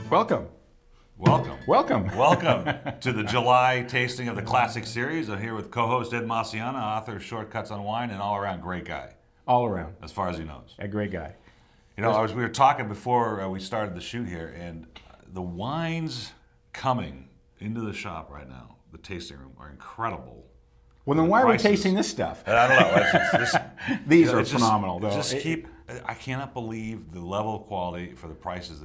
Welcome. Welcome. Welcome. Welcome to the July tasting of the Classic Series. I'm here with co-host Ed Masciana, author of Shortcuts on Wine, and all-around great guy. All around. As far as he knows. A great guy. You know, we were talking before we started the shoot here, and the wines coming into the shop right now, the tasting room, are incredible. Well, then why are we tasting this stuff? I don't know. These are phenomenal, though. I cannot believe the level of quality for the prices.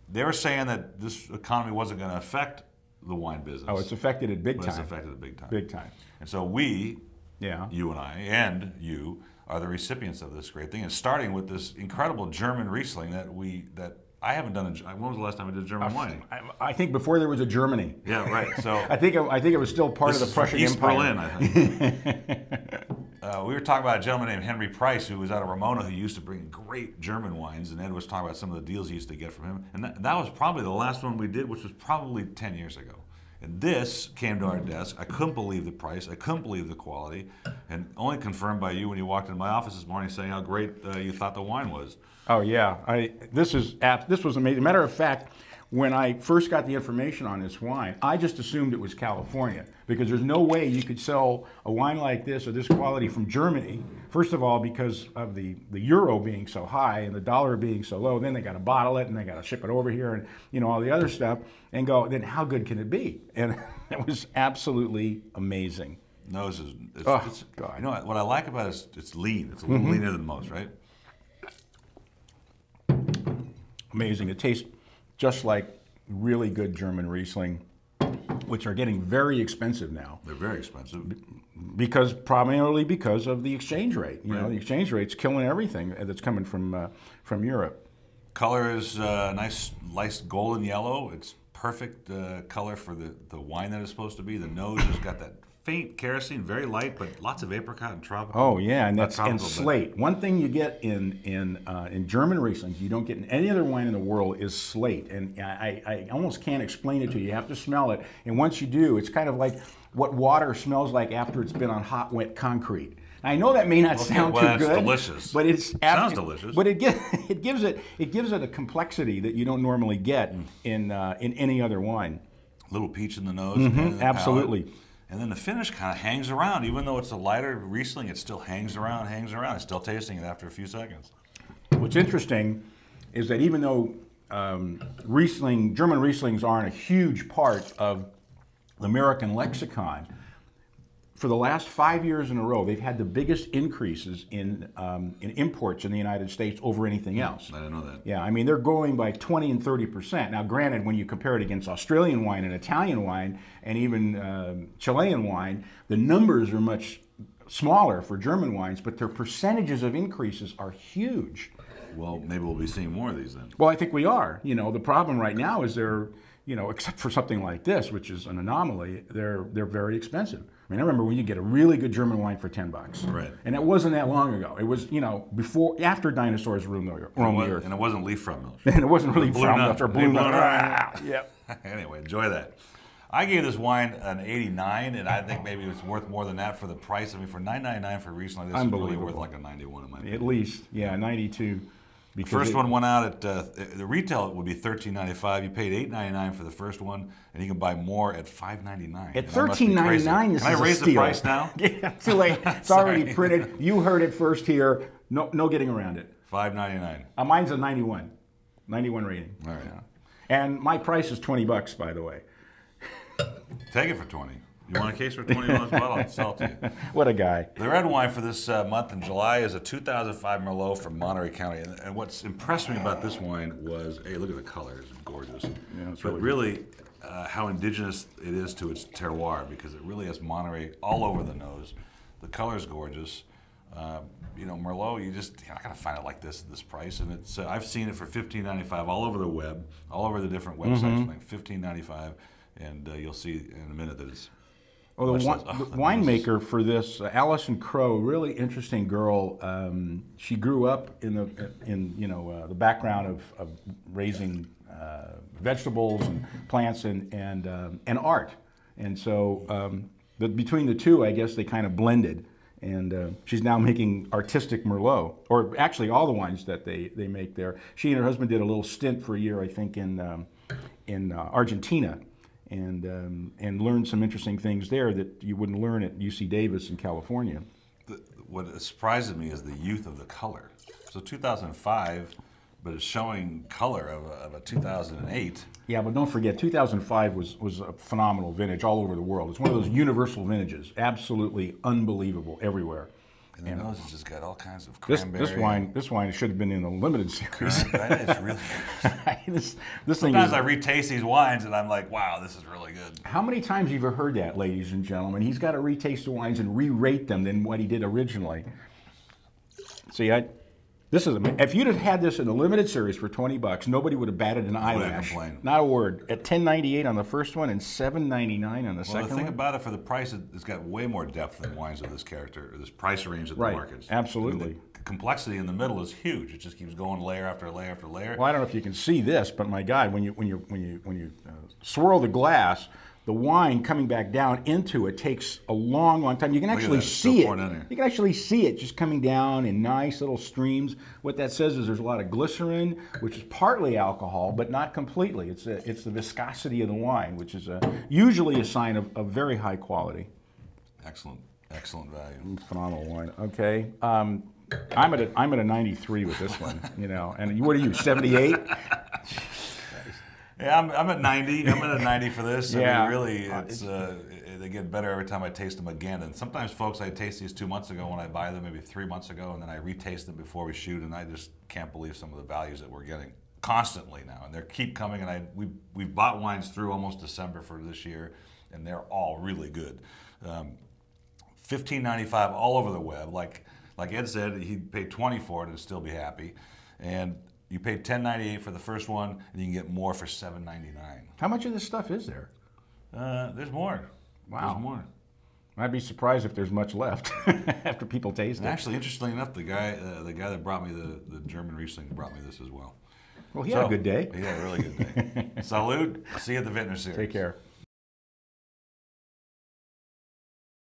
They were saying that this economy wasn't going to affect the wine business. Oh, it's affected it big time. It's affected it big time. Big time. And so we, you and I, and you, are the recipients of this great thing. And starting with this incredible German Riesling that I haven't done. When was the last time I did a German wine? I think before there was a Germany. Yeah, right. So I think it was still part of the Prussian East Empire. Berlin, I think. We were talking about a gentleman named Henry Price, who was out of Ramona, who used to bring great German wines, and Ed was talking about some of the deals he used to get from him. And that was probably the last one we did, which was probably 10 years ago. And this came to our desk. I couldn't believe the price. I couldn't believe the quality, and only confirmed by you when you walked into my office this morning saying how great you thought the wine was. Oh yeah, this was amazing. Matter of fact, when I first got the information on this wine, I just assumed it was California, because there's no way you could sell a wine like this or this quality from Germany. First of all, because of the euro being so high and the dollar being so low, then they got to bottle it and they got to ship it over here and all the other stuff, and go, then how good can it be? And it was absolutely amazing. No, it's God. You know what I like about it is it's lean. It's a little leaner than most, right? Amazing. It tastes just like really good German Riesling, which are getting very expensive now. They're very expensive. Primarily because of the exchange rate. You know, the exchange rate's killing everything that's coming from Europe. Color is nice golden yellow. It's perfect color for the wine that it's supposed to be. The nose has got that faint kerosene, very light, but lots of apricot and tropical. Oh yeah, and slate. One thing you get in German Rieslings you don't get in any other wine in the world is slate, and I almost can't explain it to you. You have to smell it, and once you do, it's kind of like what water smells like after it's been on hot, wet concrete. I know that may not sound too good. It's delicious. But Sounds delicious. But it gives it a complexity that you don't normally get in any other wine. A little peach in the nose. And in the absolutely. palate. And then the finish kind of hangs around. Even though it's a lighter Riesling, it still hangs around. It's still tasting it after a few seconds. What's interesting is that even though German Rieslings aren't a huge part of the American lexicon, for the last 5 years in a row, they've had the biggest increases in imports in the United States over anything else. I didn't know that. Yeah, I mean, they're growing by 20 and 30%. Now, granted, when you compare it against Australian wine and Italian wine and even Chilean wine, the numbers are much smaller for German wines, but their percentages of increases are huge. Well, maybe we'll be seeing more of these then. Well, I think we are. You know, the problem right now is except for something like this, which is an anomaly, they're very expensive. I mean, I remember when you get a really good German wine for $10. Right. And it wasn't that long ago. It was, after dinosaurs roamed the earth. And it wasn't leaf front milk. And it wasn't really from milk or blue nut. Yep. Anyway, enjoy that. I gave this wine an 89, and I think maybe it's worth more than that for the price. I mean, for $9.99 for Riesling, this is really worth like a 91 in my opinion. At least, 92. The first one went out at the retail would be $13.95. You paid $8.99 for the first one, and you can buy more at $5.99. At $13.99, this is a steal. Can I raise the price now? Yeah, too late. It's already printed. You heard it first here. No getting around it. $5.99. Mine's a 91 rating. All right. Yeah. And my price is $20, by the way. Take it for 20. You want a case for $20? Well, I'll sell it to you. What a guy. The red wine for this month in July is a 2005 Merlot from Monterey County. And what's impressed me about this wine was, hey, look at the color. It's gorgeous. Yeah, it's really how indigenous it is to its terroir, because it really has Monterey all over the nose. The color's gorgeous. Merlot, you're not going to find it like this at this price. And it's I've seen it for $15.95 all over the web, all over the different websites, like $15.95. And you'll see in a minute that it's... Well, the winemaker for this, Alison Crow, really interesting girl. She grew up in the background of raising vegetables and plants and art, and so between the two, I guess they kind of blended. And she's now making artistic Merlot, or actually all the wines that they make there. She and her husband did a little stint for a year, I think, in Argentina, and learned some interesting things there that you wouldn't learn at UC Davis in California. What surprises me is the youth of the color. So 2005, but it's showing color of a 2008. Yeah, but don't forget, 2005 was a phenomenal vintage all over the world. It's one of those universal vintages, absolutely unbelievable everywhere. And the nose has just got all kinds of cranberry. This wine should have been in the limited series. It's really good. this Sometimes thing is, I retaste these wines and I'm like, wow, this is really good. How many times have you heard that, ladies and gentlemen? He's got to retaste the wines and re-rate them than what he did originally. See, if you'd have had this in the limited series for $20, nobody would have batted an eyelash. Not a word. At $10.98 on the first one and $7.99 on the second one. The thing about it, for the price, it's got way more depth than wines of this character, or this price range of the markets. Absolutely. And the complexity in the middle is huge. It just keeps going layer after layer after layer. Well, I don't know if you can see this, but my God, when you swirl the glass, the wine coming back down into it takes a long, long time. You can actually see it. You can actually see it just coming down in nice little streams. What that says is there's a lot of glycerin, which is partly alcohol, but not completely. It's the viscosity of the wine, which is usually a sign of very high quality. Excellent value. Phenomenal wine. Okay, I'm at a 93 with this one. And what are you, 78? Yeah, I'm at 90. I'm at a 90 for this. Yeah. I mean, really, they get better every time I taste them again. And sometimes, folks, I taste these 2 months ago when I buy them, maybe 3 months ago, and then I retaste them before we shoot, and I just can't believe some of the values that we're getting constantly now. And they keep coming, and we've bought wines through almost December for this year, and they're all really good. $15.95 all over the web. Like Ed said, he'd pay $20 for it and still be happy. And you paid $10.98 for the first one, and you can get more for $7.99. How much of this stuff is there? There's more. Wow. There's more. I'd be surprised if there's much left after people taste it. Actually, interestingly enough, the guy that brought me the German Riesling brought me this as well. Well, he had a good day. He had a really good day. Salud. See you at the Vintner Series. Take care.